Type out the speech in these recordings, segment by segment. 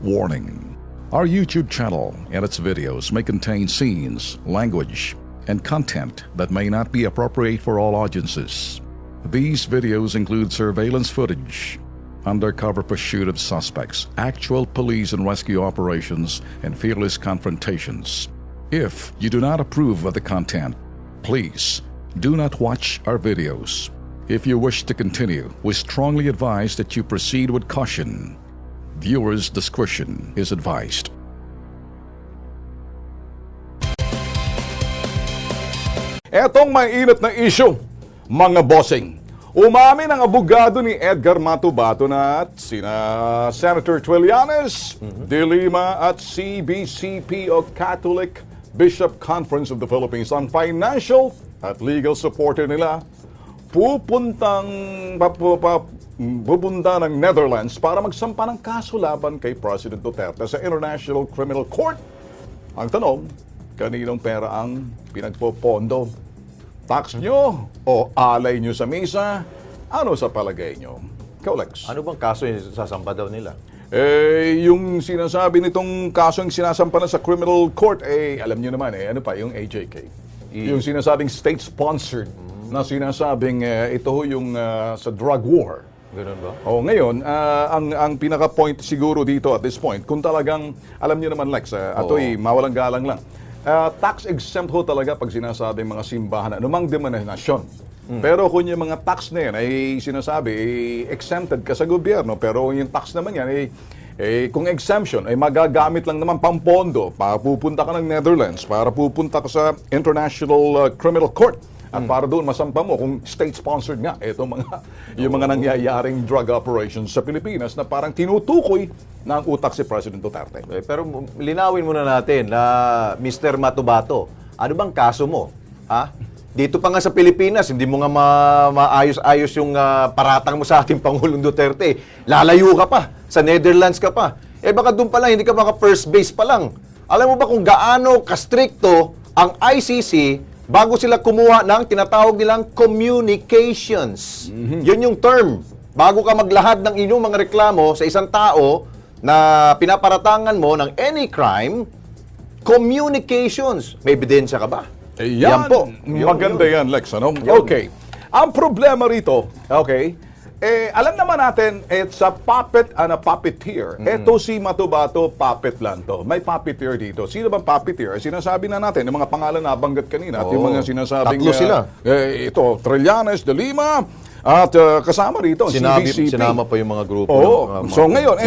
Warning: our YouTube channel and its videos may contain scenes, language, and content that may not be appropriate for all audiences. These videos include surveillance footage, undercover pursuit of suspects, actual police and rescue operations, and fearless confrontations. If you do not approve of the content, please do not watch our videos. If you wish to continue, we strongly advise that you proceed with caution. Viewers' discretion is advised. Etong mainit na issue, mga bossing. Umamin ang abogado ni Edgar Matubato na at sina Senator Trillanes, De Lima at CBCP o Catholic Bishop Conference of the Philippines ang financial at legal supporter nila pupunta ng Netherlands para magsampa ng kaso laban kay President Duterte sa International Criminal Court. Ang tanong, kaninong pera ang pinagpopondo? Tax nyo o alay nyo sa misa? Ano sa palagay nyo? Ikaw, Lex. Ano bang kaso yung sasampa daw nila? Yung sinasabi nitong kaso yung sinasampa na sa criminal court, alam nyo naman, ano pa, yung AJK. Yung sinasabing state-sponsored na sinasabing ito yung sa drug war. Ganun ba? Ngayon, ang pinaka-point siguro dito at this point, kung talagang, alam niyo naman Lex, ato'y mawalang galang lang, tax exempt ho talaga pag sinasabing mga simbahan, anumang denominasyon. Pero kung yung mga tax na yan ay sinasabi, exempted ka sa gobyerno, pero yung tax naman yan, kung exemption, ay magagamit lang naman pampondo, para pupunta ka ng Netherlands, para pupunta ka sa International Criminal Court, at para doon masampa mo kung state-sponsored nga yung mga nangyayaring drug operations sa Pilipinas na parang tinutukoy na ang utak si President Duterte. Pero linawin muna natin na Mr. Matubato, ano bang kaso mo? Ha? Dito pa nga sa Pilipinas, hindi mo nga maayos-ayos yung paratang mo sa ating Pangulong Duterte. Lalayo ka pa, sa Netherlands ka pa. Baka doon pa lang, hindi ka maka first base pa lang. Alam mo ba kung gaano kastrikto ang ICC bago sila kumuha ng tinatawag nilang communications. Yun yung term. Bago ka maglahad ng inyong mga reklamo sa isang tao na pinaparatangan mo ng any crime, communications. May ebidensya ka ba? Yan po. Maganda yan, Lex. Ano? Okay. Ang problema rito, alam naman natin, it's a puppet and a puppeteer. Ito si Matubato, puppet lang to. May puppeteer dito. Sino bang puppeteer? Sinasabi na natin, yung mga pangalan na banggit kanina, at yung mga sinasabing... Tatlo sila. Ito, Trillanes, De Lima, at kasama rito, CBCP. Sinama pa yung mga grupo. So ngayon,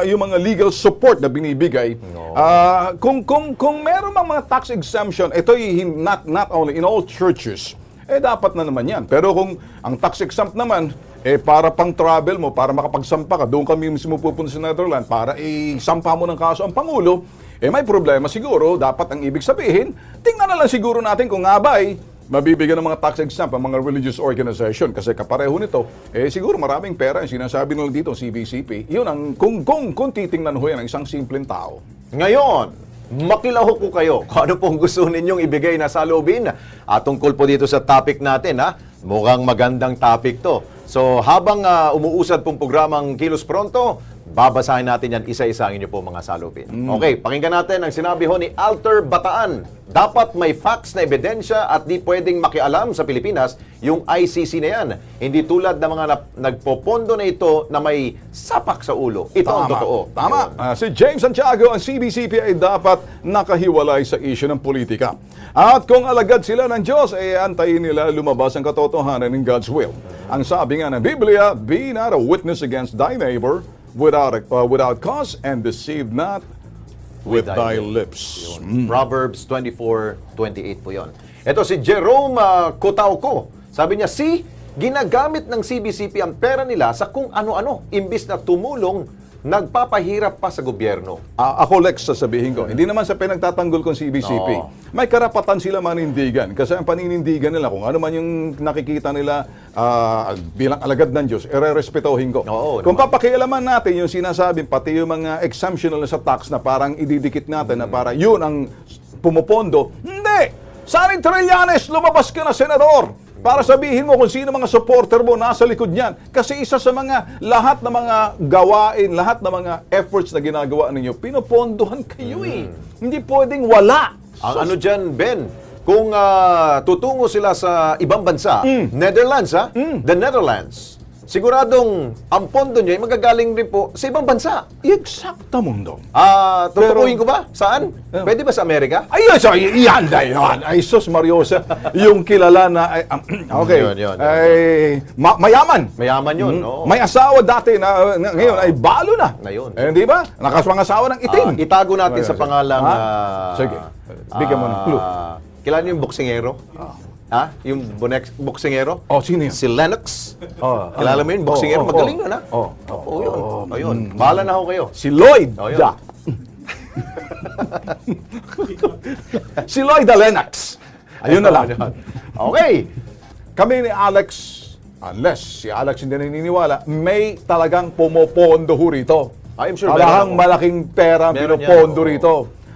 yung mga legal support na binibigay, kung meron mga tax exemption, ito not only in all churches, dapat na naman yan. Pero kung ang tax exempt naman, para pang travel mo, para makapagsampa ka, doon kami mismo pupunta sa Netherlands, para isampa mo ng kaso ang Pangulo, may problema siguro. Dapat ang ibig sabihin, tingnan na lang siguro natin kung nga ba mabibigyan ng mga tax exempt ang mga religious organization. Kasi kapareho nito, siguro maraming pera yung sinasabi nila dito, CBCP. Yun ang, kung titingnan ho yan ng isang simpleng tao. Ngayon, makilahok ko kayo kung ano pong gusto ninyong ibigay na saloobin tungkol po dito sa topic natin. Mukhang magandang topic to. So habang umuusad pong programang Kilos Pronto, babasahin natin yan isa-isa ang inyo po mga salupin. Okay, pakinggan natin ang sinabi ho ni Alter Bataan. Dapat may facts na ebidensya at di pwedeng makialam sa Pilipinas yung ICC na yan. Hindi tulad ng mga nagpopondo na ito na may sapak sa ulo. Ito ang totoo. Tama. Si James Santiago, ang CBCP ay dapat nakahiwalay sa issue ng politika. At kung alagad sila ng Diyos, antayin nila lumabas ang katotohanan ng God's will. Ang sabi nga ng Biblia, be not a witness against thy neighbor without cause, and deceive not with thy lips. Proverbs 24:28 po yon. Ito si Jerome Cotauco. Sabi niya, ginagamit ng CBCP ang pera nila sa kung ano-ano, imbis na tumulong, nagpapahirap pa sa gobyerno. Ako, Lex, sasabihin ko, hindi naman sa pinagtatanggol kong CBCP. May karapatan sila manindigan. Kasi ang paninindigan nila, kung ano man yung nakikita nila bilang alagad ng Diyos, respetuhin ko. Kung papakialaman natin yung sinasabing, pati yung mga exemption nila sa tax na parang ididikit natin na para yun ang pumupondo, hindi! Saring Trillanes, lumabas ka na, Senador! para sabihin mo kung sino mga supporter mo nasa likod niyan. Kasi isa sa mga, lahat ng mga gawain, lahat ng mga efforts na ginagawa ninyo, pinopondohan kayo eh. Hindi pwedeng wala. Ang ano dyan, Ben, kung tutungo sila sa ibang bansa, Netherlands the Netherlands, siguradong ang pondo niya ay magagaling rin po sa ibang bansa. Eksakta mundo. Tutukuhin ko ba? Saan? Pwede ba sa Amerika? Ayun, so, yan. Ay, sus, Mariosa. Yung kilala na, okay, Yun. mayaman. Mayaman yun, no? May asawa dati na ngayon ay balo na. Ngayon. Di ba? Nakaswangasawa ng itim. Itago natin sa pangalang... Sige, bigyan mo ng clue. Kilala niyo yung boksingero? Yung boksingero? Oh, sino yun? Si Lennox. Oh, Kilala mo yun? Boksingero. Magaling yun, ha? Yun. Ayun. Bahala na ako kayo. Si Lloyd. Oh, yun. Si Lloyd Lennox. Ayun na lang. Okay. Kami ni Alex, unless si Alex hindi naniniwala, may talagang pumopondo ho rito. I'm sure Talagang meron ako. malaking pera ang Meron pinopondo yan, oo. rito.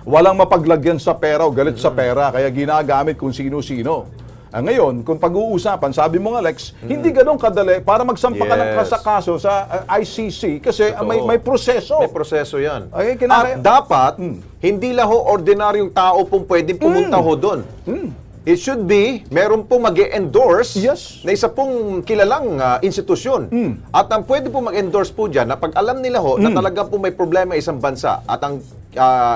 Walang mapaglagyan sa pera o galit sa pera, kaya ginagamit kung sino-sino. Ngayon, kung pag-uusapan, sabi mo nga, Alex, hindi ganun kadali para magsampa ka ng Yes. kaso sa ICC kasi Totoo. may proseso. May proseso yan. Ay, At dapat, hindi lang ho ordinaryong tao pong pwedeng pumunta ho doon. It should be, meron pong mag-endorse Yes. na isa pong kilalang institusyon. At ang pwede pong mag-endorse po dyan, na pag alam nila ho na talagang po may problema isang bansa at ang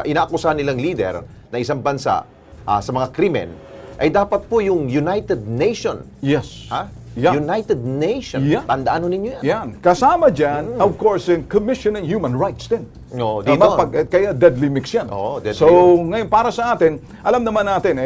inaakusahan nilang leader na isang bansa sa mga krimen, ay dapat po yung United Nation. Yes. Ha? Yeah. United Nation. Yeah. Tandaan ho ninyo yan. Yan. Kasama dyan, of course, yung Commission on Human Rights din. No, Tama, dito. kaya deadly mix yan. Oo, deadly so, yun. ngayon, para sa atin, alam naman natin,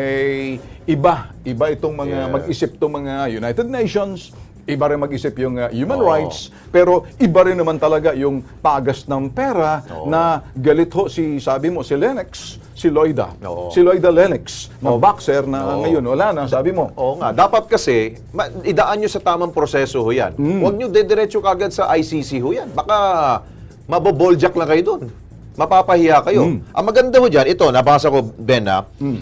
iba itong mga, Yes. mag-isip itong mga United Nations, iba rin mag-isip yung human Oo. rights, pero iba rin naman talaga yung pagas ng pera na galit ho sabi mo, si Lennox, si Lloyda. Oo. Si Lloyda Lennox, na boxer na ngayon, wala na, sabi mo. Oo nga. Dapat kasi, idaan nyo sa tamang proseso ho yan. Huwag nyo dediretso kagad sa ICC ho yan. Baka maboboljak lang kayo doon. Mapapahiya kayo. Ang maganda ho dyan, ito, nabasa ko, Ben,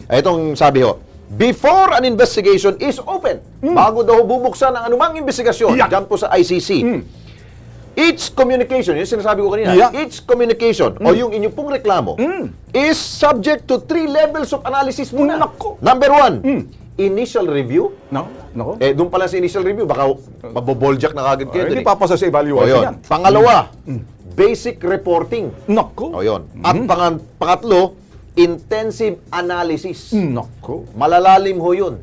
itong sabi ho, before an investigation is open, bago daw bubuksan ang anumang investigasyon, Yeah. dyan po sa ICC, each communication, yung sinasabi ko kanina, Yeah. each communication o yung inyong pong reklamo is subject to 3 levels of analysis muna. Nako. Number 1, initial review. Nako. Doon pala sa initial review, baka maboboljak na kagad kayo. Hindi dun eh. papasa sa O evaluation yun. yan. Pangalawa, basic reporting. Nako. O yun. At pangatlo, intensive analysis. Nako. Malalalim ho yun.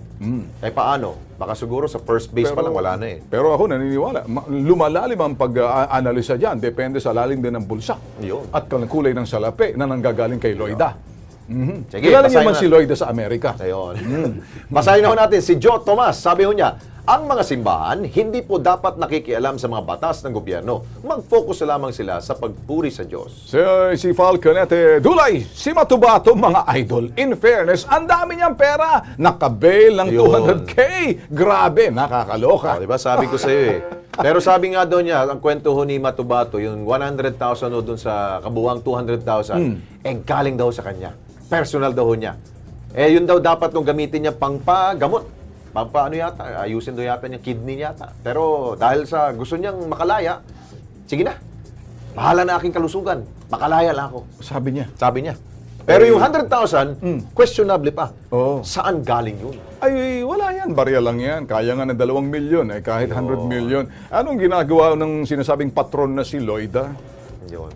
Eh paano? Baka siguro sa first base pa lang wala na eh. Pero ako naniniwala, lumalalim ang pag-analisa dyan. Depende sa lalim din ng bulsa. Yun. At kulay ng salapi na nanggagaling kay Lloyda. Sige, Kilala niyo basahin man na- si Lloyda sa Amerika. Ayun. Basahin na ho natin si Joe Tomas. Sabi ho niya, ang mga simbahan hindi po dapat nakikialam sa mga batas ng gobyerno. Mag-focus lamang sila sa pagpuri sa Diyos. Si Falconete Dulay, si Matubato, mga idol. In fairness, ang dami niyang pera. Nakabail ng Yun. 200K. Grabe, nakakaloka. Di ba sabi ko sa iyo eh. Pero sabi nga doon niya, ang kwento ho ni Matubato, yung 100,000 ho doon sa kabuwang 200,000, galing daw sa kanya. Personal daw ho niya. Yun daw dapat nung gamitin niya pangpagamot. Paano yata? Ayusin daw yata niya kidney yata. Pero dahil sa gusto niyang makalaya, sige na. Bahala na aking kalusugan. Makalaya lang ako. Sabi niya. Sabi niya. Pero yung 100,000, questionable pa. Oo. Saan galing yun? Ay, wala yan. Barya lang yan. Kaya nga ng 2 milyon. Kahit 100 milyon. Anong ginagawa ng sinasabing patron na si Lloyda? Yun.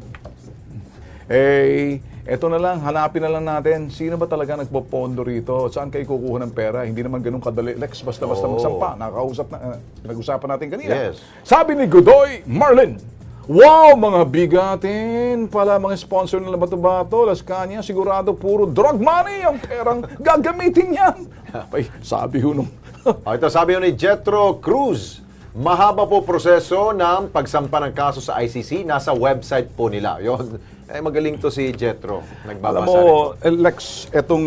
Eto na lang, hanapin na lang natin, sino ba talaga nagpopondo rito? Saan kayo kukuha ng pera? Hindi naman ganun kadali, Lex, basta-basta magsampa. Nakausap na, pinag-usapan natin kanina. Yes. Sabi ni Godoy Marlin, wow, mga bigatin pala mga sponsor ng Bato-Bato, Las Cañas, sigurado puro drug money ang perang gagamitin yan. Ay, sabi ho nung... Ito sabi ni Jetro Cruz, mahaba po proseso ng pagsampa ng kaso sa ICC, nasa website po nila. Yun. Magaling to si Jetro. Alam Nagbabasa mo, nito. Lex, etong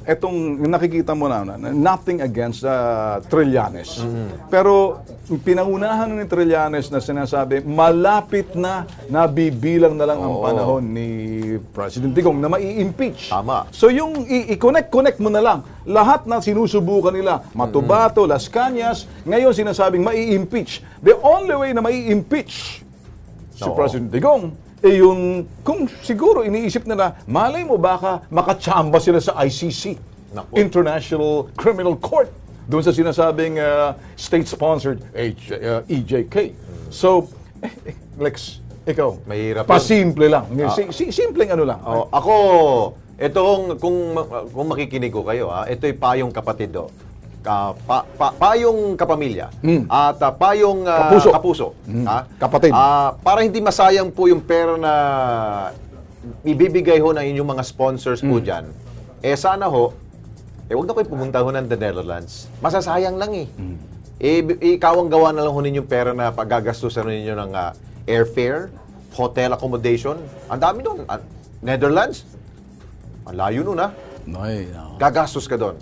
etong nakikita mo na, nothing against Trillanes. Pero pinangunahan ni Trillanes na sinasabi, malapit na nabibilang na lang ang panahon ni President Digong na mai-impeach. Tama. So yung i-connect mo na lang, lahat na sinusubukan nila, Matubato, Las Cañas, ngayon sinasabing mai-impeach. The only way na mai-impeach si President Digong, yung kung siguro iniisip nila, malay mo baka makachamba sila sa ICC, Naku. International Criminal Court, doon sa sinasabing state-sponsored EJK. So, Lex, ikaw, Mahirap pasimple lang. Simpleng ano lang. Ako, itong, kung makikinig ko kayo, ito'y payong kapatid do. Payong kapamilya at payong kapuso. Kapatid. Para hindi masayang po yung pera na ibibigay ho ng inyong mga sponsors po dyan, sana ho, huwag na kayo pumunta ho ng the Netherlands. Masasayang lang ikaw ang gawa na lang ho ninyong pera na paggagastusan ninyo ng airfare, hotel accommodation. Ang dami doon. Netherlands, ang layo nun Ay, no. gagastos ka doon.